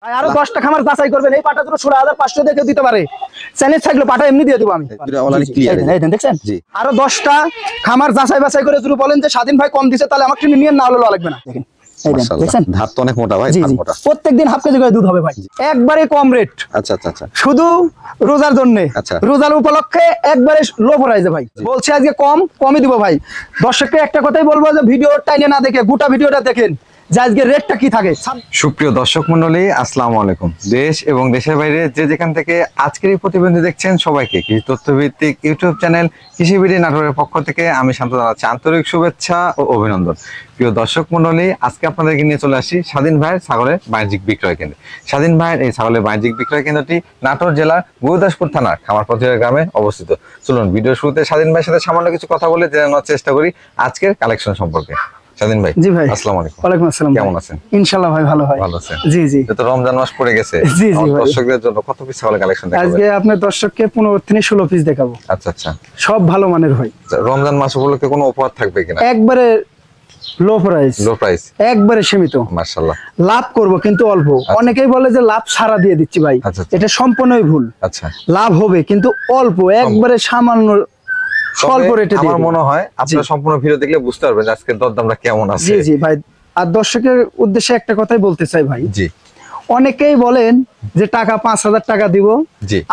আরো 10টা খামার যাচাই করবেন, এই পাটা দুটো 16,500 দিয়ে কেউ দিতে পারে। চ্যালেঞ্জ থাকলো, পাটা এমনি দিয়ে দেবো আমি। দেখছেন, আরো 10টা খামার যাচাই বাছাই করে যদি বলেন যে স্বাধীন ভাই কম দিছে, তাহলে আমার কিনে নিয়ে না হলো লাগবে না। দেখেন প্রত্যেকদিন হাফ কেজি করে দুধ হবে ভাই, একবারে কম রেট। আচ্ছা আচ্ছা আচ্ছা, শুধু রোজার জন্য, রোজার উপলক্ষে একবারে লো প্রাইসে ভাই বলছি। আজকে কমই দিব ভাই। দর্শককে একটা কথাই বলবো যে ভিডিও টাইনে না দেখে গোটা ভিডিওটা দেখেন যে আজকে রেটটা কি থাকে। সুপ্রিয় দর্শক মন্ডলী, আসসালামু আলাইকুম। দেশ এবং দেশের বাইরে যে যেখান থেকে আজকের এই প্রতিবেদন দেখছেন সবাইকে কৃষি তথ্যভিত্তিক ইউটিউব চ্যানেল কৃষি বিডি নাটোরের পক্ষ থেকে আমি শান্ত জানাচ্ছি আন্তরিক শুভেচ্ছা ও অভিনন্দন। প্রিয় দর্শক মন্ডলী, আজকে আপনাদেরকে নিয়ে চলে আসি স্বাধীন ভাইয়ের ছাগলের বাণিজ্যিক বিক্রয় কেন্দ্রে। স্বাধীন ভাইয়ের এই ছাগলের বাণিজ্যিক বিক্রয় কেন্দ্রটি নাটোর জেলার গুরুদাসপুর থানার খামারপথিয়া গ্রামে অবস্থিত। চলুন ভিডিওর শুরুতে স্বাধীন ভাইয়ের সাথে সামান্য কিছু কথা বলে জানানোর চেষ্টা করি আজকের কালেকশন সম্পর্কে। স্বাধীন ভাই, জি ভাই, আসসালামু আলাইকুম। ওয়ালাইকুম আসসালাম, কেমন আছেন? ইনশাআল্লাহ ভাই ভালো হয়। ভালো আছেন? জি জি। তো রমজান মাস পড়ে গেছে, জি জি ভাই, দর্শকদের জন্য কত পিস ছাগলের কালেকশন দেখাবেন? আজকে আপনার দর্শককে 15 থেকে 16 পিস দেখাবো। আচ্ছা আচ্ছা, সব ভালো মানের হয়। রমজান মাস উপলক্ষে কোনো অফার থাকবে কিনা? একবারে লো প্রাইস, একবারে সীমিত। মাশাআল্লাহ, লাভ করব কিন্তু অল্প। অনেকেই বলে যে লাভ ছাড়া দিয়ে দিচ্ছি ভাই, এটা সম্পূর্ণই ভুল। আচ্ছা, লাভ হবে কিন্তু অল্প, একবারে সামান্য স্বল্প রেটে। আমার মনে হয় আপনারা সম্পূর্ণ ভিডিও দেখলে বুঝতে পারবেন যে আজকে দরদামটা কেমন আছে। জি জি ভাই, আর দর্শকের উদ্দেশ্যে একটা কথাই বলতে চাই ভাই। জি, অনেকেই বলেন যে টাকা 5,000 টাকা দিব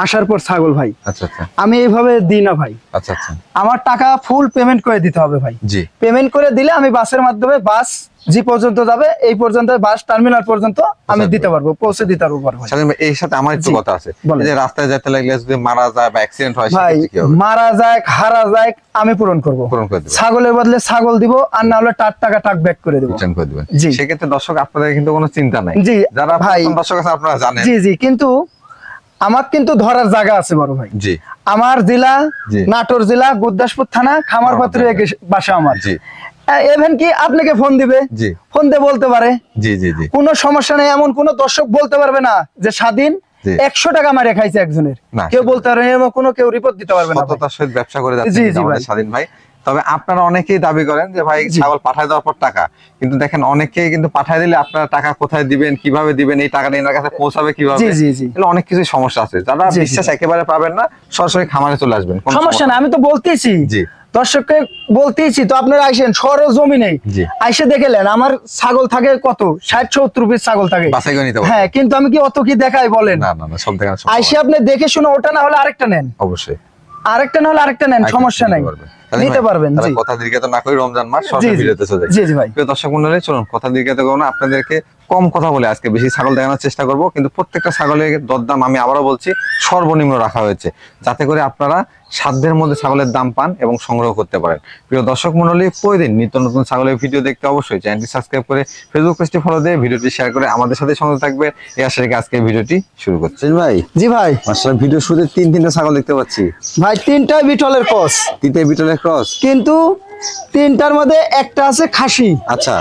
আসার পর ছাগল ভাই। আচ্ছা আচ্ছা, আমি এইভাবে দিই না ভাই। আচ্ছা আচ্ছা, আমার টাকা ফুল পেমেন্ট করে দিতে হবে ভাই। জি, পেমেন্ট করে দিলে আমি বাসের মাধ্যমে বাস যে পর্যন্ত যাবে এই পর্যন্ত বাস টার্মিনাল পর্যন্ত আমি দিতে পারবো, পৌঁছে দিতে পারবো ভাই। এর সাথে আমার একটু কথা আছে, যে রাস্তায় যেতে লাগলে যদি মারা যায় বা অ্যাক্সিডেন্ট হয় সেক্ষেত্রে কি হবে? মারা যায় হারা যায় আমি পূরণ করব, ছাগলের বদলে ছাগল দিব, আর না হলে টাকা টাক ব্যাক করে দেব। জি, সেক্ষেত্রে দর্শক আপনাদের কিন্তু কোনো চিন্তা নাই। জি, যারা ভাই দর্শক আছে আপনারা জানেন। জি জি, কিন্তু আমার কিন্তু ধরার জায়গা আছে বড় ভাই। জি, আমার জেলা নাটোর জেলা গুরুদাসপুর থানা খামারপথিয়া বাসা আমার। জি, এভেন কি আপনাকে ফোন দিবে, ফোন দিয়ে বলতে পারে জি জি জি, কোনো সমস্যা নেই। এমন কোন দর্শক বলতে পারবে না যে স্বাধীন 100 টাকা মারে খাইছে একজনের, কেউ বলতে পারবে না, কোনো কেউ রিপোর্ট দিতে পারবে না। সততার সহিত ব্যবসা করে যাচ্ছে আমাদের স্বাধীন ভাই। তবে আপনারা অনেকেই দাবি করেন যে ভাই ছাগল পাঠায় দেওয়ার পর টাকা, কিন্তু দেখেন অনেকেই কিন্তু পাঠায় দিলে আপনারা টাকা কোথায় দিবেন, কিভাবে দিবেন, এই টাকাটা এনার কাছে পৌঁছাবে কিভাবে, অনেক কিছু সমস্যা আছে। যারা বিশ্বাস একেবারে পাবেন না সরাসরি খামারে চলে আসবেন, সমস্যা না। আমি তো বলতেছি জি, দর্শককে বলতেইছি তো, আপনারা আইসেন সরজমিনে আইসে দেখেলেন আমার ছাগল থাকে কত 60-70 পিস ছাগল থাকে। হ্যাঁ, কিন্তু আমি কি অত কি দেখাই বলেন? না না না, সব দেখানো আইসে আপনি দেখে শুনে ওটা না হলে আরেকটা নেন, অবশ্যই আরেকটা না হলে আরেকটা নেন, সমস্যা নাই, নিতে পারবেন। জি, কথা দীর্ঘায়িত না করি, রমজান মাস সরাসরি ভিডিওতে চলে যাই। জি জি ভাই, প্রিয় দর্শক মণ্ডলী, চলুন কথা দীর্ঘায়িত করব না, আপনাদেরকে কম কথা বলে আজকে বেশি ছাগল দেখানোর চেষ্টা করব। কিন্তু প্রত্যেকটা ছাগলের দরদাম আমি আবারও বলছি সর্বনিম্ন রাখা হয়েছে, যাতে করে আপনারা সাধ্যের মধ্যে ছাগলের দাম পান এবং সংগ্রহ করতে পারেন। প্রিয় দর্শক মণ্ডলী, প্রতিদিন নিত্য নতুন ছাগলের ভিডিও দেখতে অবশ্যই চ্যানেলটি সাবস্ক্রাইব করে ফেসবুক পেজটি ফলো দিয়ে ভিডিওটি শেয়ার করে আমাদের সাথে সংযুক্ত থাকবে। এই আশা রেখে আজকে ভিডিওটি শুরু করছি। ভাই, জি ভাই, মাশাআল্লাহ, ভিডিও শুরুতে তিনটা ছাগল দেখতে পাচ্ছি ভাই। তিনটাই বিটলের ক্রস, তিনটাই বিটলের ক্রস, কিন্তু তিনটার মধ্যে একটা আছে খাসি, আচ্ছা,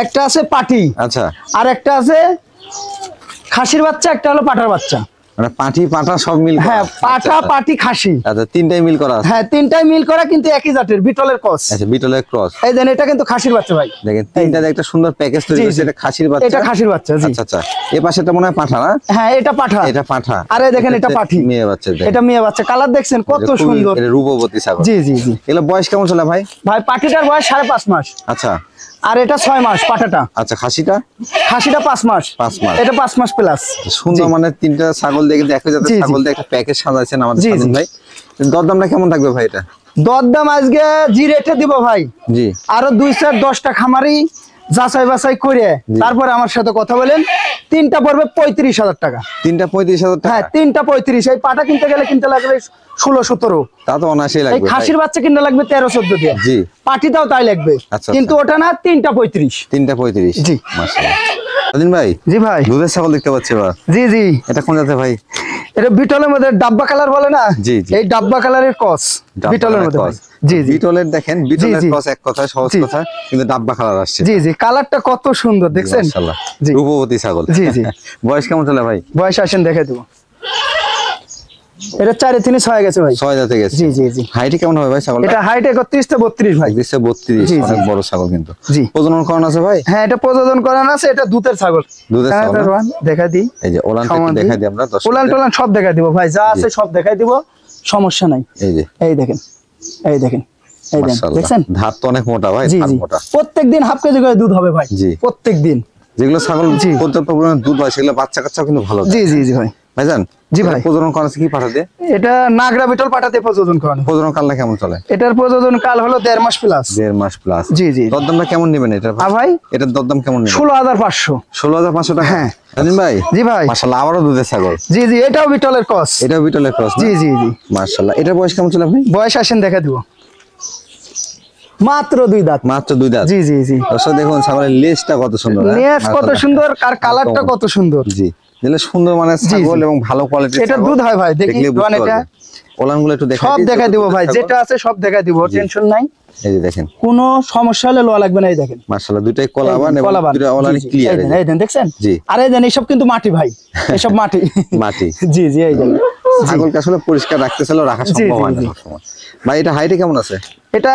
একটা আছে পাটি, আচ্ছা, আর একটা আছে খাসির বাচ্চা, একটা হলো পাটার বাচ্চা। মানে পাটি পাটা সব মিল? হ্যাঁ, পাটা পাটি খাসি, আচ্ছা, তিনটাই মিল করা। হ্যাঁ, তিনটাই মিল করা, কিন্তু একই জাতের বিটলের ক্রস। আচ্ছা, বিটলের ক্রস। এই দেন, এটা কিন্তু খাসির বাচ্চা ভাই। দেখেন তিনটাতে একটা সুন্দর প্যাকেজ তৈরি হয়েছে। এটা খাসির বাচ্চা, এটা খাসির বাচ্চা। জি, আচ্ছা আচ্ছা, এই পাশেটা মনে হয় পাঠা না? হ্যাঁ, এটা পাঠা, এটা পাঠা। আরে দেখেন, এটা পাঠি, মেয়ে বাচ্চা। এটা মেয়ে বাচ্চা, কালার দেখছেন কত সুন্দর, এটা রূপবতী ছাগল। জি জি জি। এগুলো বয়স কেমন চলে ভাই? ভাই পাটিটার বয়স 5.5 মাস। আচ্ছা, আর এটা 6 মাস পাটাটা। আচ্ছা, খাসিটা? খাসিটা 5 মাস। 5 মাস, এটা 5 মাস প্লাস। সুন্দর, মানে তিনটা ছাগল দেখে একই জাতের ছাগল দিয়ে একটা প্যাকেজ সাজাইছেন আমাদের স্বাধীন ভাই। দরদামটা কেমন থাকবে ভাই? এটা দরদাম আজকে জি রেটে দিব ভাই। জি, আরো 2-10টা খামারি যাচাই বাছাই করে তারপরে আমার সাথে কথা বলেন। তিনটা পড়বে 35,000 টাকা। তিনটা 35,000 টাকা? হ্যাঁ, তিনটা 35। এই পাটা কিনতে গেলে কিনতে লাগবে 16-17। তা তো অনায়াসই লাগবে। এই খাসির বাচ্চা কিনতে লাগবে 13-14 দিয়ে। জি, পাটিটাও তাই লাগবে, কিন্তু ওটা না, তিনটা 35। তিনটা 35। জি, মাশাআল্লাহ। স্বাধীন ভাই, জি ভাই, দুধের ছাগল দেখতে পাচ্ছি বা? জি জি। এটা কোন জাতের ভাই? এটা বিটলের মধ্যে ডাব্বা কালার বলে না? জি জি, এই ডাব্বা কালারের ক্রস বিটলের মধ্যে। জি জি, বিটলের দেখেন, বিটলের ক্রস এক কথা, সহজ কথা, কিন্তু ডাব্বা কালার আসছে। জি জি, কালারটা কত সুন্দর দেখছেন। মাশাআল্লাহ, রূপবতী ছাগল। জি জি। বয়স কেমন চলে ভাই? বয়স আসেন দেখে দেব। এটা 4 থেকে 6 গেছে ভাই। 6 দাঁতে গেছে। জি জি জি। হাইটে কেমন হবে ভাই ছাগল? এটা হাইট 31 থেকে 32 ভাই। 31 থেকে 32 অনেক বড় ছাগল কিন্তু। জি। প্রজনন করানো আছে ভাই? হ্যাঁ এটা প্রজনন করানো আছে, এটা দুধের ছাগল। দুধের ছাগল দেখা দিই। এই যে ওলানটা দেখাই দিই আমরা দর্শক। ওলান টোলান সব দেখাই দিব ভাই, যা আছে সব দেখাই দিব, সমস্যা নাই। এই যে এই দেখেন, এই দেখেন, এই দেখেন ধাত তো অনেক মোটা ভাই, ধাত মোটা। প্রত্যেকদিন হাফ কেজি করে দুধ হবে ভাই, প্রত্যেকদিন। যেগুলো ছাগল পর্যাপ্ত পরিমাণে দুধ হয় সেগুলো বাচ্চা কাচ্চাও কিন্তু ভালো। জি জি জি ভাই। ভাইজান জি ভাই, প্রজনন করানো আছে কি পাঠাতে? এটা নাগরা বিটল পাঠাতে প্রজনন করানো। প্রজনন কালটা কেমন চলে? এটার প্রজনন কাল হলো 1.5 মাস প্লাস। 1.5 মাস প্লাস। জি জি। দরদামটা কেমন নেবেন এটা ভাই? এটার দরদাম কেমন নেবেন? 16,500। 16,500 টাকা। হ্যাঁ জানেন ভাই? জি ভাই। মাশাআল্লাহ আবারও দুধের ছাগল। জি জি, এটাও বিটলের ক্রস। এটাও বিটলের ক্রস। জি জি জি। মাশাআল্লাহ। এটার বয়স কেমন চলে আপনি? বয়স আসেন দেখা দিব, মাত্র 2 দাঁত। মাত্র 2 দাঁত। জি জি জি। দর্শক দেখুন ছাগলের লেজটা কত সুন্দর, লেজ কত সুন্দর আর কালারটা কত সুন্দর। জি, দিলে সুন্দর মানে ছাগল এবং ভালো কোয়ালিটির। এটা দুধ হয় ভাই, দেখি এটা ওলানগুলো একটু দেখাই সব দেখাই দিব ভাই, যেটা আছে সব দেখাই দিব, টেনশন নাই। এই যে দেখেন, কোনো সমস্যা হলে লোয়া লাগবে না। এই দেখেন মাশাআল্লাহ দুটাই কলাবান এবং দুটো ওলান ক্লিয়ার। এই দেখেন দেখছেন? জি। আর এই দেখেন এসব কিন্তু মাটি ভাই, এসব মাটি মাটি। জি জি। এই দেখেন ছাগলকে আসলে পরিষ্কার রাখতে চাইলে রাখা সম্ভব হয় না সবসময়। ভাই এটা হাইটে কেমন আছে? এটা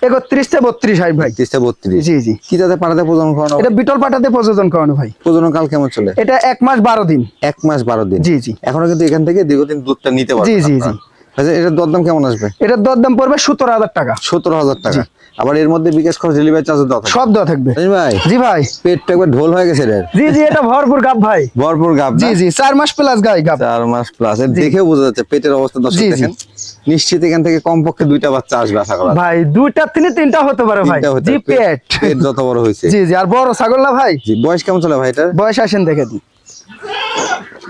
31 থেকে 32 হাইট ভাই। 31 থেকে 32। জি জি। কি জাতের পাঠাতে প্রজনন করানো? এটা বিটল পাঠাতে প্রজনন করানো ভাই। প্রজনন কাল কেমন চলে? এটা 1 মাস 12 দিন। 1 মাস 12 দিন। জি জি। এখনো কিন্তু এখান থেকে দীর্ঘদিন দুধটা নিতে পারবে। জি জি জি। আচ্ছা এটার দরদাম কেমন আসবে? এটার দরদাম পড়বে 17,000 টাকা। 17,000 টাকা। আবার এর মধ্যে বিকাশ খরচ, ডেলিভারি চার্জ দাও থাকবে? সব দেওয়া থাকবে ভাই। জি ভাই। পেটটা একবার ঢোল হয়ে গেছে এর। জি জি, এটা ভরপুর গাব ভাই। ভরপুর গাব। জি জি, 4 মাস প্লাস গাই গাব। 4 মাস প্লাস। এর দেখেও বোঝা যাচ্ছে পেটের অবস্থা দর্শক দেখেন। নিশ্চিত এখান থেকে কমপক্ষে 2টা বাচ্চা আসবে আশা করা ভাই। 2টা থেকে 3টা হতে পারে ভাই। জি পেট যত বড় হইছে। জি জি। আর বড় ছাগল না ভাই। জি। বয়স কেমন চলে ভাই এটার? বয়স আসেন দেখে দিই।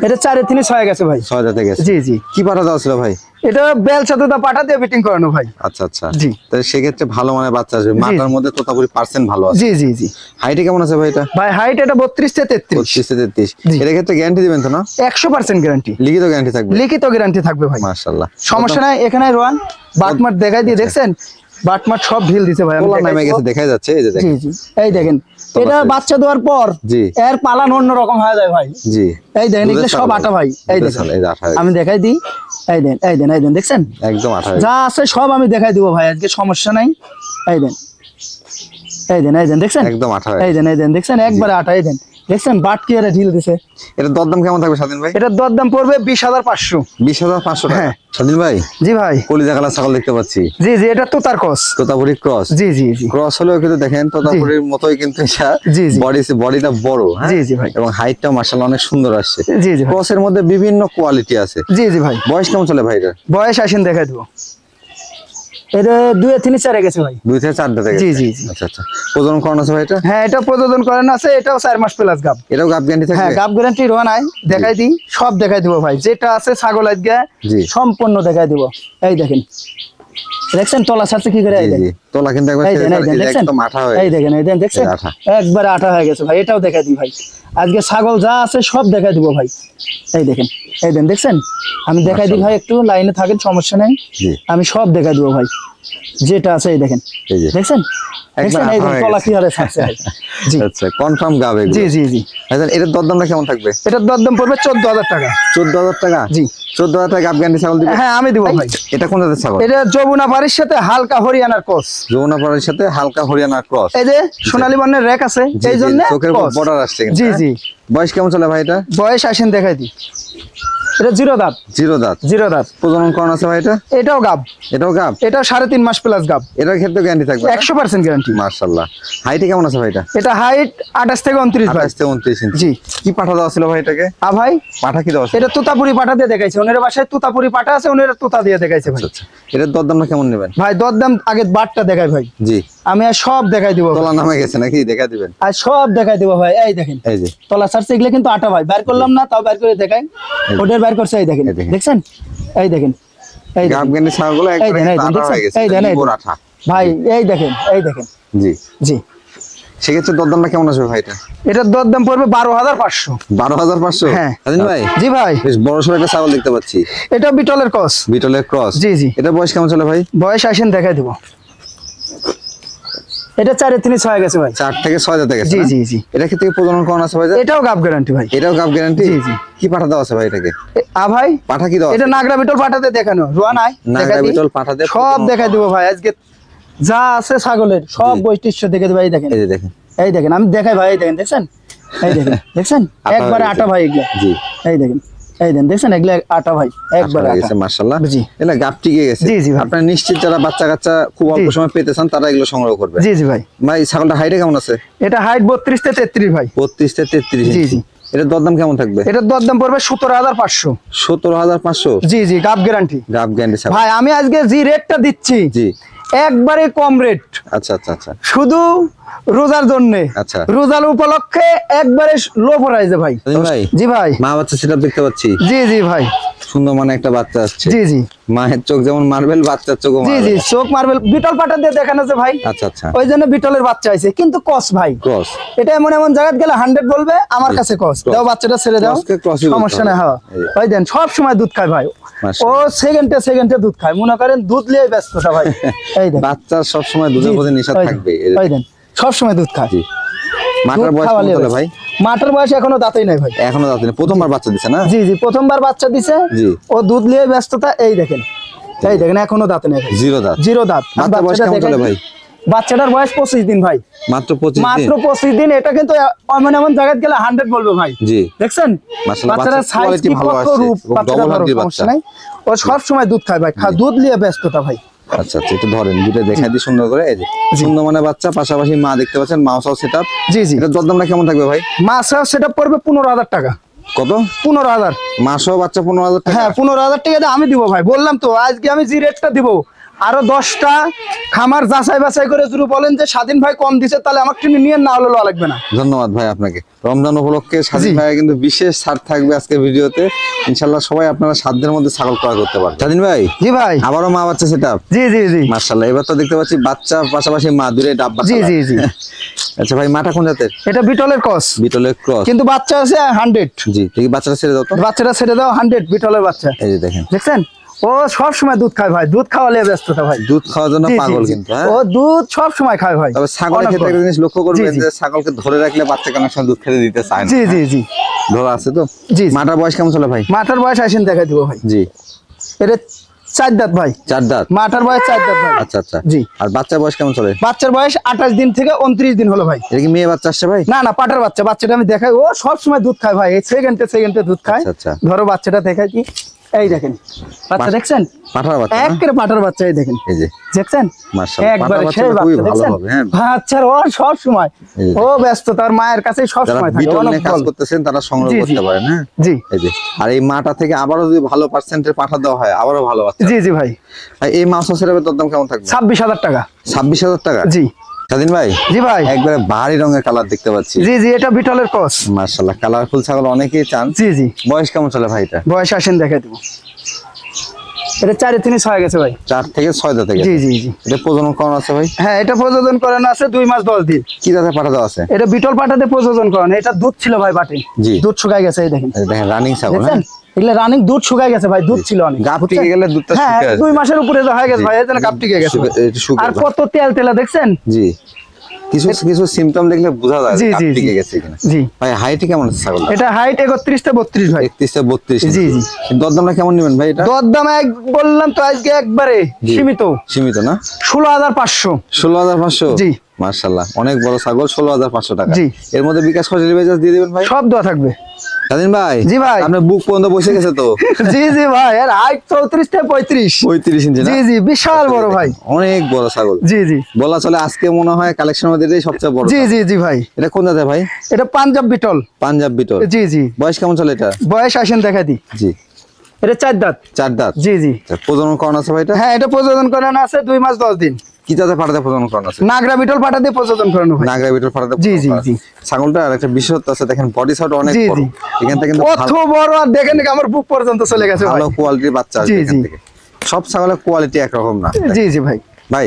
এটা 4 থেকে 6 গেছে ভাই। 6 দাঁতে গেছে। জি জি। কি পাঠা দেওয়া ছিল ভাই? এটা বেল সাথে পাঠা দিয়ে বিটিং করানো ভাই। আচ্ছা আচ্ছা। জি। তাহলে সেক্ষেত্রে ভালো মানে বাচ্চা আসবে। মাটার মধ্যে তোতাপুরি পার্সেন্ট ভালো আছে। জি জি জি। হাইটে কেমন আছে ভাই এটা? ভাই হাইট এটা 32 থেকে 33। 32 থেকে 33। এর ক্ষেত্রে গ্যারান্টি দিবেন তো না? 100% গ্যারান্টি। লিখিত গ্যারান্টি থাকবে? লিখিত গ্যারান্টি থাকবে ভাই। মাশাআল্লাহ। সমস্যা নাই। এখানে রোয়ান বাটমাট দেখাই দিয়ে দেখছেন, বাটমাট সব ঢিল দিছে ভাই। আমি নামে গেছে দেখা যাচ্ছে। এই যে দেখেন। জি জি। এই দেখেন, এটা বাচ্চা দেওয়ার পর জি এর পালান অন্য রকম হয়ে যায় ভাই। জি। এই দেখেন এগুলো সব আটা ভাই। এই দেখেন আমি দেখাই দিই। এই দেন এই দেন এই দেন দেখছেন? একদম আটা। যা আছে সব আমি দেখাই দিব ভাই, আজকে সমস্যা নাই। এই দেন এই দেন এই দেন দেখছেন? একদম আটা। এই দেন এই দেন দেখছেন? একবারে আটা। এই দেন দেখছেন বাট কি আরে ঢিল দিছে। এটা দরদাম কেমন থাকবে স্বাধীন ভাই? এটার দরদাম পড়বে 20,500। 20,500 টাকা। হ্যাঁ। স্বাধীন ভাই। জি ভাই। কলিজা কালার ছাগল দেখতে পাচ্ছি। জি জি। এটা তোতার ক্রস। তোতাপুরি ক্রস। জি জি জি। ক্রস হলেও কিন্তু দেখেন তোতাপুরির মতোই কিন্তু এটা বডিটা বড়। হ্যাঁ। জি জি ভাই। এবং হাইটটা মাশাআল্লাহ অনেক সুন্দর আসছে। জি জি। ক্রসের মধ্যে বিভিন্ন কোয়ালিটি আছে। জি জি ভাই। বয়স কেমন চলে ভাই এটা? বয়স আসেন দেখাই দিব। এটা 2 থেকে 4 গেছে ভাই। 2 থেকে 4 দাঁতে গেছে। জি জি জি। আচ্ছা আচ্ছা। প্রজনন করানো আছে ভাই এটা? হ্যাঁ এটা প্রজনন করানো আছে। এটাও 4 মাস প্লাস গাব। এটাও গাব গ্যারান্টি থাকবে? হ্যাঁ গাব গ্যারান্টি রোয়া নাই। দেখাই দিই, সব দেখাই দিব ভাই, যেটা আছে ছাগল আজকে সম্পূর্ণ দেখাই দিব। এই দেখেন দেখছেন তলা ছাড়ছে কি করে? এই দেখেন তলা কিন্তু একবার একদম আঠা হয়ে। এই দেখেন এই দেখেন দেখছেন? একবারে আঠা হয়ে গেছে ভাই। এটাও দেখাই দিই ভাই, আজকে ছাগল যা আছে সব দেখাই দিব ভাই। এই দেখেন এই দেন দেখছেন? আমি দেখাই দিই ভাই, একটু লাইনে থাকেন, সমস্যা নাই। আমি সব দেখাই দিব ভাই, যেটা আছে। এই দেখেন দেখছেন? দেখছেন এই দেখেন তলা কি হারে ছাড়ছে ভাই। জি আচ্ছা কনফার্ম গাব এগুলো। জি জি জি। আচ্ছা এটার দরদামটা কেমন থাকবে? এটার দরদাম পড়বে 14,000 টাকা। 14,000 টাকা? জি। 14,000 টাকা গাব গ্যারান্টি ছাগল দিবেন? হ্যাঁ আমি দিব ভাই। এটা কোন জাতের ছাগল? এটা যমুনা পাড়ির সাথে হালকা হরিয়ানার ক্রস। যমুনা পাড়ির সাথে হালকা হরিয়ানার ক্রস। এই যে সোনালী বর্ণের রেক আছে, এই জন্য চোখের বর্ডার আসছে। জি জি। বয়স কেমন চলে ভাই এটা? বয়স আসেন দেখাই দিই। এটা 0 দাঁত। 0 দাঁত। 0 দাঁত। প্রজনন করানো আছে ভাই এটা? এটাও গাব। এটাও গাব? এটাও 3.5 মাস প্লাস গাব। এটার ক্ষেত্রে গ্যারান্টি থাকবে? 100% গ্যারান্টি। মাশাআল্লাহ। হাইটে কেমন আছে ভাই এটা? এটা হাইট 28 থেকে 29 ভাই। 28 থেকে 29 ইঞ্চি। জি। কি পাঠা দেওয়া ছিল ভাই এটাকে? ভাই পাঠা কি দেওয়া ছিল? এটা তোতাপুরি পাঠা দিয়ে দেখাইছে। ওনের বাসায় তোতাপুরি পাঠা আছে, ওনের তোতা দিয়ে দেখাইছে ভাই। আচ্ছা। এটার দরদামটা কেমন নেবেন ভাই? দরদাম আগে বাটটা দেখাই ভাই। জি। আমি আর সব দেখাই দিব। তলা নামে গেছে নাকি? দেখা দিবেন। আর সব দেখাই দিব ভাই। এই দেখেন এই যে তলা ছাড়ছে, এগুলো কিন্তু আটা ভাই। বাইর করলাম না, তাও বাইর করে দেখাই। ওটার বাইর করছে। এই দেখেন দেখছেন? এই দেখেন এই গাব গ্যারান্টি ছাগলগুলো একবারে আঠা হয়ে গেছে। এই দেখেন আঠা ভাই। এই দেখেন এই দেখেন। জি জি। সেক্ষেত্রে দরদামটা কেমন আসবে ভাই এটা? এটার দরদাম পড়বে 12,500। 12,500? হ্যাঁ। স্বাধীন ভাই। জি ভাই। বেশ বড় সড় একটা ছাগল দেখতে পাচ্ছি। এটা বিটলের ক্রস। বিটলের ক্রস। জি জি। এটা বয়স কেমন চলে ভাই? বয়স আসেন দেখাই দিব। এটা 4 থেকে 6 গেছে ভাই। 4 থেকে 6 দাঁতে গেছে। জি জি জি। এটা ক্ষেত্রে প্রজনন করানো আছে ভাই? এটাও গাব গ্যারান্টি ভাই। এটাও গাব গ্যারান্টি? জি জি। কি পাঠা দেওয়া আছে ভাই এটাকে? ভাই পাঠা কি দেওয়া? এটা নাগরা বিটল পাঠাতে দেখানো, রোয়া নাই নাগরা বিটল পাঠাতে সব দেখাই দিব ভাই। আজকে যা আছে ছাগলের সব বৈশিষ্ট্য দেখে দেব। এই দেখেন, এই যে দেখেন, এই দেখেন আমি দেখাই ভাই। এই দেখেন, দেখছেন? এই দেখেন, দেখছেন? একবারে আটা ভাই এগুলা। জি, এই দেখেন, এই দেন, দেখছেন? এগুলা আটা ভাই, একবারে আটা। মাশাআল্লাহ। জি, এলা গাপ টিকে গেছে। জি জি ভাই। আপনারা নিশ্চিত যারা বাচ্চা কাচ্চা খুব অল্প সময় পেতে চান তারা এগুলো সংগ্রহ করবে। জি জি ভাই। ভাই ছাগলটা হাইটে কেমন আছে? এটা হাইট 32 থেকে 33 ভাই। 32 থেকে 33 জি জি। এটার দরদাম কেমন থাকবে? এটার দরদাম পড়বে 17,500। 17,500? জি জি, গাব গ্যারান্টি। গাপ গ্যারান্টি ভাই আমি আজকে যে রেটটা দিচ্ছি, জি, একবারে কম রেট। আচ্ছা আচ্ছা আচ্ছা, শুধু রোজার জন্য। আচ্ছা, রোজার উপলক্ষে একবারে লো প্রাইসে ভাই। ভাই জি ভাই, মা বাচ্চা সেটা দেখতে পাচ্ছি। জি জি ভাই, সুন্দর মানে একটা বাচ্চা আসছে। জি জি, মায়ের চোখ যেমন মার্বেল, বাচ্চার চোখ জি জি, চোখ মার্বেল। বিটল পাটা দিয়ে দেখানো আছে ভাই। আচ্ছা আচ্ছা, ওই জন্য বিটলের বাচ্চা হয়েছে, কিন্তু কস ভাই ক্রস। এটা এমন এমন জায়গায় গেলে 100 বলবে, আমার কাছে কস দাও, বাচ্চাটা ছেড়ে দাও, সমস্যা নাই। হ্যাঁ ওই দেন, সব সময় দুধ খায় ভাই। ও সেকেন্ডে সেকেন্ডে দুধ খায়, মনে করেন দুধ নিয়ে ব্যস্ততা ভাই। এই দেন, বাচ্চা সব সময় দুধের প্রতি নেশা থাকবে। ওই দেন, সব সময় দুধ খায়। মাটার বয়স কত হলো ভাই? মাটার বয়স এখনো দাঁতই নাই ভাই। এখনো দাঁত নেই, প্রথমবার বাচ্চা দিছে না? জি জি, প্রথমবার বাচ্চা দিছে। জি, ও দুধ নিয়ে ব্যস্ততা। এই দেখেন, এই দেখেন, এখনো দাঁত নেই ভাই। জিরো দাঁত। জিরো দাঁত। বাচ্চার বয়স কেমন চলে ভাই? বাচ্চাটার বয়স 25 দিন ভাই। মাত্র 25 দিন? মাত্র 25 দিন। এটা কিন্তু এমন এমন জায়গায় গেলে 100 বলবে ভাই। জি, দেখছেন মাশাআল্লাহ, বাচ্চাটার সাইজ কি কত রূপ, বাচ্চাটা বড়, সমস্যা নাই। ও সব সময় দুধ খায় ভাই, দুধ নিয়ে ব্যস্ততা ভাই। আচ্ছা আচ্ছা, একটু ধরেন, দুটো দেখাই দিই সুন্দর করে। এই যে সুন্দর মানে বাচ্চা, পাশাপাশি মা দেখতে পাচ্ছেন, মাউসাও সেটআপ। জি জি। এটা দরদামটা কেমন থাকবে ভাই? মাছও সেটআপ পড়বে 15,000 টাকা। কত? 15,000। মাসও বাচ্চা 15,000 টাকা? হ্যাঁ 15,000 টাকা আমি দিব ভাই। বললাম তো আজকে আমি যে রেটটা দিব, আরো 10টা খামার যাচাই বাছাই করে যদি বলেন যে স্বাধীন ভাই কম দিছে, তাহলে আমাকে কিনে নিয়ে না হলে লওয়া লাগবে না। ধন্যবাদ ভাই আপনাকে। রমজান উপলক্ষে স্বাধীন ভাই কিন্তু বিশেষ ছাড় থাকবে আজকে ভিডিওতে। ইনশাআল্লাহ সবাই আপনারা সাধ্যের মধ্যে ছাগল ক্রয় করতে পারবেন। স্বাধীন ভাই। জি ভাই। আবারও মা বাচ্চা সেটআপ? জি জি জি, মাশাআল্লাহ। এবার তো দেখতে পাচ্ছি বাচ্চা পাশাপাশি মা দুটোই ডাব্বা। জি জি জি। আচ্ছা ভাই, মাটা কোন জাতের? এটা বিটলের ক্রস। বিটলের ক্রস, কিন্তু বাচ্চা আছে 100। জি, ঠিক। বাচ্চাটা ছেড়ে দাও তো। বাচ্চাটা ছেড়ে দাও, 100 বিটলের বাচ্চা। এই যে দেখেন, দেখছেন? ও সব সময় দুধ খায় ভাই, দুধ খাওয়ালে ব্যস্ততা ভাই। দুধ খাওয়ার জন্য পাগল কিন্তু। হ্যাঁ, ও দুধ সব সময় খায় ভাই। তবে ছাগলের ক্ষেত্রে একটা জিনিস লক্ষ্য করবেন যে ছাগলকে ধরে রাখলে বাচ্চা কেন সময় দুধ খেতে দিতে চায় না। জি জি জি, ধরা আছে তো। জি। মাটার বয়স কেমন চলে ভাই? মাটার বয়স আসেন দেখাই দিব ভাই। জি, এটা 4 দাঁত ভাই। 4 দাঁত। মাটার বয়স 4 দাঁত ভাই। আচ্ছা আচ্ছা, জি। আর বাচ্চার বয়স কেমন চলে? বাচ্চার বয়স 28 দিন থেকে 29 দিন হলো ভাই। এটা কি মেয়ে বাচ্চা আসছে ভাই? না না, পাটার বাচ্চা। বাচ্চাটা আমি দেখাই, ও সব সময় দুধ খায় ভাই, এই সেকেন্ডে সেকেন্ডে দুধ খায়। আচ্ছা, ধরো বাচ্চাটা দেখাই কি, এই দেখেন বাচ্চা, দেখছেন? পাঠার বাচ্চা, একেবারে পাটার বাচ্চা। এই দেখেন, এই যে দেখছেন? মাশাআল্লাহ, একবারে পাঠার সেই বাচ্চা খুবই বাচ্চা, ভালো দেখছেন? হবে। হ্যাঁ, বাচ্চার ও সব সময় ও ব্যস্ত, তার মায়ের কাছে সব যারা সময় থাকে। বিটল নিয়ে অনেক কাজ বল। করতেছেন তারা সংগ্রহ জি, জি। করতে পারেন। হ্যাঁ, জি এই যে। আর এই মাটা থেকে আবারও যদি ভালো পার্সেন্টের পাঠা দেওয়া হয়, আবারও ভালো বাচ্চা। জি জি ভাই। আর এই মাউসা সেটআপের দাম কেমন থাকবে? 26,000 টাকা। 26,000 টাকা? জি। স্বাধীন ভাই। জি ভাই। একবারে ভারী রঙের কালার দেখতে পাচ্ছি। জি জি, এটা বিটলের ক্রস। মাশাআল্লাহ, কালারফুল ছাগল অনেকেই চান। জি জি। বয়স কেমন চলে ভাই এটা? বয়স আসেন দেখাই দেবো। এটা 4 থেকে 6 গেছে ভাই। 4 থেকে 6 দাঁতে গেছে। জি জি জি। এটা প্রজনন করানো আছে ভাই? হ্যাঁ, এটা প্রযোজন করানো আছে 2 মাস 10 দিন। কি দাঁতে পাঠা দেওয়া আছে? এটা বিটল পাটাতে প্রযোজন করানো। এটা দুধ ছিল ভাই বাটে। জি। দুধ শুকায় গেছে, এই দেখেন। এই দেখেন রানিং ছাগল। দেখছেন? এগুলা রানিং দুধ শুকায় গেছে ভাই, দুধ ছিল অনেক। গাপ টিকে গেলে দুধটা হ্যাঁ, শুকিয়ে আসবে। 2 মাসের উপরে হয়ে গেছে ভাই, এর জন্য গাপ টিকে গেছে। আর কত তেল তেলা, দেখছেন? জি, কিছু কিছু সিম্পটম দেখলে বোঝা যায় জি, গাপ জি, টিকে জি। গেছে কিনা। জি। ভাই হাইট কেমন আছে ছাগল? এটা হাইট 31 থেকে 32 ভাই। 31 থেকে 32। জি, জি। দরদামটা কেমন নেবেন ভাই এটা? দরদাম বললাম তো আজকে একবারে জি। সীমিত। সীমিত না? 16,500। 16,500? জি। মাশাআল্লাহ, অনেক বড় ছাগল। 16,500 টাকা। জি। এর মধ্যে বিকাশ খরচ রিচার্জ দিয়ে দিবেন ভাই? সব দেওয়া থাকবে। স্বাধীন ভাই। জি ভাই। আপনার বুক পর্যন্ত বসে গেছে তো। জি জি ভাই, এর হাইট 34 থেকে 35। 35 ইঞ্চি না? জি জি, বিশাল বড় ভাই। অনেক বড় ছাগল। জি জি। বলা চলে আজকে মনে হয় কালেকশনের মধ্যে এটাই সবচেয়ে বড়। জি জি জি ভাই। এটা কোন জাতের ভাই? এটা পাঞ্জাব বিটল। পাঞ্জাব বিটল। জি জি। বয়স কেমন চলে এটা? বয়স আসেন দেখা দি। জি। এটা 4 দাঁত। 4 দাঁত। জি জি। প্রজনন করানো আছে ভাই এটা? হ্যাঁ, এটা প্রযোজন করানো আছে 2 মাস 10 দিন। কি জাতের পাঠাতে প্রজনন করানো আছে? নাগরা বিটল পাটাতে প্রযোজন করানো হয়। নাগরা বিটল পাঠাতে। জি জি জি। ছাগলটা আর একটা বিশেষত্ব আছে, দেখেন বডি সাইজ অনেক জি, বড়। জি। এখান থেকে কিন্তু কত বড়, আর দেখেন আমার বুক পর্যন্ত চলে গেছে ভাই। ভালো কোয়ালিটির বাচ্চা আছে জি, এখান জি। থেকে। সব ছাগলের কোয়ালিটি একরকম না। জি জি ভাই। ভাই,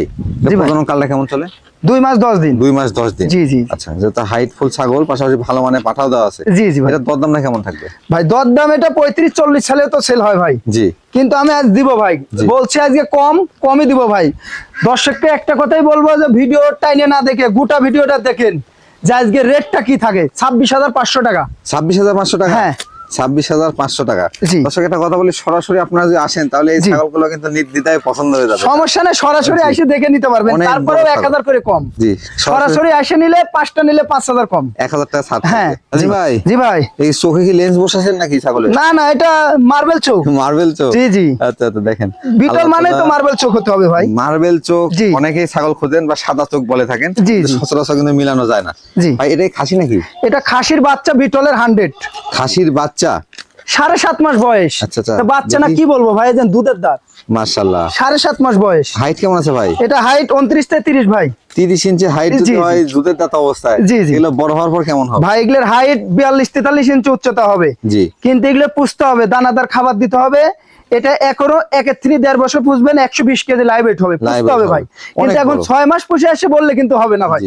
জি ভাই। প্রজনন কালটা কেমন চলে? 2 মাস 10 দিন। 2 মাস 10 দিন। জি জি। আচ্ছা, যেটা হাইট ফুল ছাগল, পাশাপাশি ভালো মানে পাঠাও দেওয়া আছে। জি জি ভাই। এটা দরদামটা কেমন থাকবে? ভাই দরদাম এটা 35-40 সালেও তো সেল হয় ভাই। জি। কিন্তু আমি আজ দিব ভাই, জি। বলছি আজকে কমই দিব ভাই। দর্শককে একটা কথাই বলবো যে ভিডিও টাইনে না দেখে গোটা ভিডিওটা দেখেন যে আজকে রেটটা কি থাকে। 26,500 টাকা। 26,500 টাকা? হ্যাঁ। 26,500 টাকা। দর্শক একটা কথা বলি, সরাসরি আপনারা যদি আসেন তাহলে এই ছাগলগুলো কিন্তু নির্দ্বিধায় পছন্দ হয়ে যাবে। সমস্যা নেই, সরাসরি এসে দেখে নিতে পারবেন, তারপরেও 1000 করে কম। জি, সরাসরি এসে নিলে 5টা নিলে 5000 কম, 1000 টাকা ছাড়। হ্যাঁ জি ভাই। জি ভাই, এই চোখে কি লেন্স বসাছেন নাকি ছাগলের? না না, এটা মার্বেল চোখ। মার্বেল চোখ? জি জি। আচ্ছা আচ্ছা, দেখেন বিটল মানে তো মার্বেল চোখ হতে হবে ভাই। মার্বেল চোখ অনেকেই ছাগল খোঁজেন বা সাদা চোখ বলে থাকেন, সচরাচর কিন্তু মিলানো যায় না। জি ভাই, এটা খাসি নাকি? এটা খাসির বাচ্চা, বিটলের 100। খাসির বাচ্চা 7.5 মাস বয়স। আচ্ছা আচ্ছা, বাচ্চা না কি বলবো ভাই, যেন দুধের দাঁত। মাশাআল্লাহ, 7.5 মাস বয়স। হাইট কেমন আছে ভাই? এটা হাইট 29 থেকে 30 ভাই। 30 ইঞ্চি হাইট যদি হয় দুধের দাঁত অবস্থায়, এগুলো বড় হওয়ার পর কেমন হবে ভাই? এগুলোর হাইট 42-43 ইঞ্চি উচ্চতা হবে। জি, কিন্তু এগুলো পুষতে হবে, দানাদার খাবার দিতে হবে। এটা এখনো 1.5 বছর পুষবেন, 120 কেজি লাইভ ওয়েট হবে, পুষতে হবে ভাই। কিন্তু এখন 6 মাস পুষে আসে বললে কিন্তু হবে না ভাই।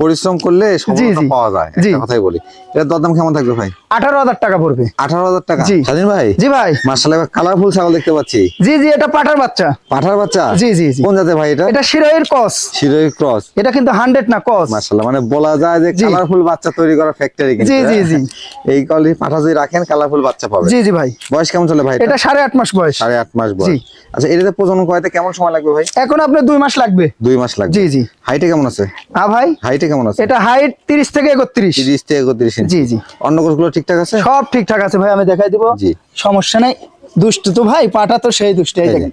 পরিশ্রম করলে সফলতা পাওয়া যায়, একটা কথাই বলি। এর দরদাম কেমন থাকবে ভাই? 18,000 টাকা পড়বে। 18,000 টাকা? স্বাধীন ভাই। জি ভাই। মাশাআল্লাহ, কালারফুল ছাগল দেখতে পাচ্ছি। জি জি, এটা পাঠার বাচ্চা। পাঠার বাচ্চা? জি জি জি। কোন জাতের ভাই এটা? এটা শিরোইর ক্রস। শিরোইর ক্রস। এটা কিন্তু 100 না, ক্রস। মাশাআল্লাহ, মানে বলা যায় যে কালারফুল বাচ্চা তৈরি করা ফ্যাক্টরি কিন্তু। জি জি জি। এই কলি পাঠা যদি রাখেন কালারফুল বাচ্চা পাবে। জি জি ভাই। বয়স কেমন চলে ভাই? এটা 8.5 মাস বয়স। 8.5 মাস বয়স। আচ্ছা, এটাতে প্রজনন করাতে কেমন সময় লাগবে ভাই? এখন আপনার 2 মাস লাগবে। 2 মাস লাগবে। জি জি। হাইটে কেমন আছে? হ্যাঁ ভাই, হাইটে কেমন আছে? এটা হাইট 30 থেকে 31। 30 থেকে 31 ইঞ্চি। জি জি। অন্য কোষগুলো ঠিকঠাক আছে? সব ঠিকঠাক আছে ভাই, আমি দেখাই দিব। জি, সমস্যা নাই। দুষ্টু তো ভাই, পাটা তো সেই দুষ্ট। এই দেখেন,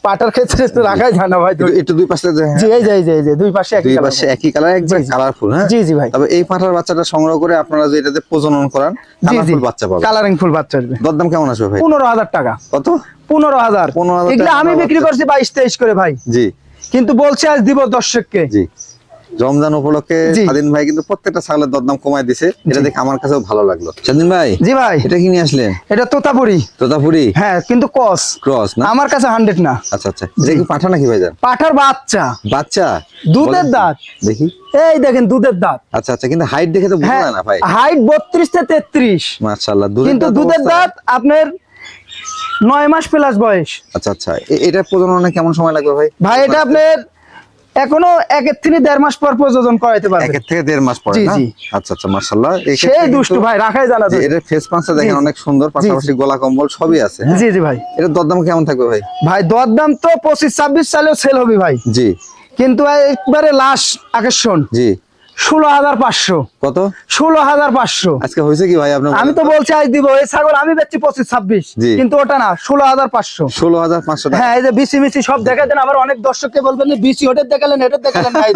পাটার ক্ষেত্রে তো রাখাই যায় না ভাই। একটু দুই পাশে, জি এই যে এই যে দুই পাশে একই কালার, একদম কালারফুল। হ্যাঁ জি জি ভাই। তবে এই পাটার বাচ্চাটা সংগ্রহ করে আপনারা যদি এটাতে প্রজনন করান, কালারফুল বাচ্চা পাবেন, কালারিং ফুল বাচ্চা আসবে। দরদাম কেমন আসবে ভাই? 15,000 টাকা। কত? 15,000। এগুলো আমি বিক্রি করছি 22-23 করে ভাই। জি, কিন্তু বলছে আজ দিব দর্শককে। জি, রমজান উপলক্ষে স্বাধীন ভাই কিন্তু প্রত্যেকটা ছাগলের দরদাম কমায় দিছে, এটা দেখে আমার কাছেও ভালো লাগলো। স্বাধীন ভাই। জি ভাই। এটা কি নিয়ে আসলেন? এটা তোতাপুরি। তোতাপুরি? হ্যাঁ, কিন্তু ক্রস। ক্রস না? আমার কাছে 100 না। আচ্ছা আচ্ছা, এটা কি পাঠা নাকি ভাইজান? পাঠার বাচ্চা। বাচ্চা? দুধের দাঁত দেখি, এই দেখেন দুধের দাঁত। আচ্ছা আচ্ছা, কিন্তু হাইট দেখে তো বোঝা যায় না ভাই। হাইট 32 থেকে 33। মাশাআল্লাহ, কিন্তু দুধের দাঁত আপনার 9 মাস প্লাস বয়স। আচ্ছা আচ্ছা, এটা প্রজননে কেমন সময় লাগবে ভাই? ভাই এটা আপনার এখনো 1 থেকে 1.5 মাস পর প্রযোজন করাইতে পারবে। 1 থেকে 1.5 মাস পর? জি জি। আচ্ছা আচ্ছা, মাশাআল্লাহ। সেই দুষ্টু ভাই, রাখাই জানা যায়। এর ফেস পাঁচটা দেখেন অনেক সুন্দর, পাশাপাশি গলা কম্বল সবই আছে। জি জি ভাই। এর দরদাম কেমন থাকবে ভাই? ভাই দরদাম তো 25-26 সালেও সেল হবে ভাই। জি, কিন্তু একবারে লাস্ট আকর্ষণ। জি, 16,500। কত? 16,500। আজকে হয়েছে কি ভাই আপনার? আমি তো বলছি আজ দিব। এই ছাগল আমি বেচছি 25-26, কিন্তু ওটা না, 16,500। 16,500 টাকা। হ্যাঁ, এই যে বিসি মিসি সব দেখাই দেন, আবার অনেক দর্শককে বলবেন যে বিসি ওটা দেখালেন, এটা দেখালেন। নাই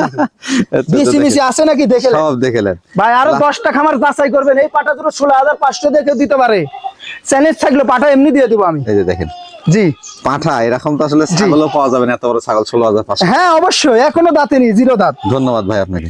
বিসি মিসি আছে নাকি দেখেলেন? সব দেখালেন ভাই। আরো 10টা খামার যাচাই করবেন, এই পাটা দুটো 16,500 দেখে দিতে পারে। চ্যালেঞ্জ থাকলে পাটা এমনি দিয়ে দিব আমি। এই যে দেখেন। জি, পাঠা এরকম তো আসলে ছাগলও পাওয়া যাবে না, এত বড় ছাগল 16,500। হ্যাঁ অবশ্যই, এখনো দাঁতেনি, জিরো দাঁত। ধন্যবাদ ভাই আপনাকে।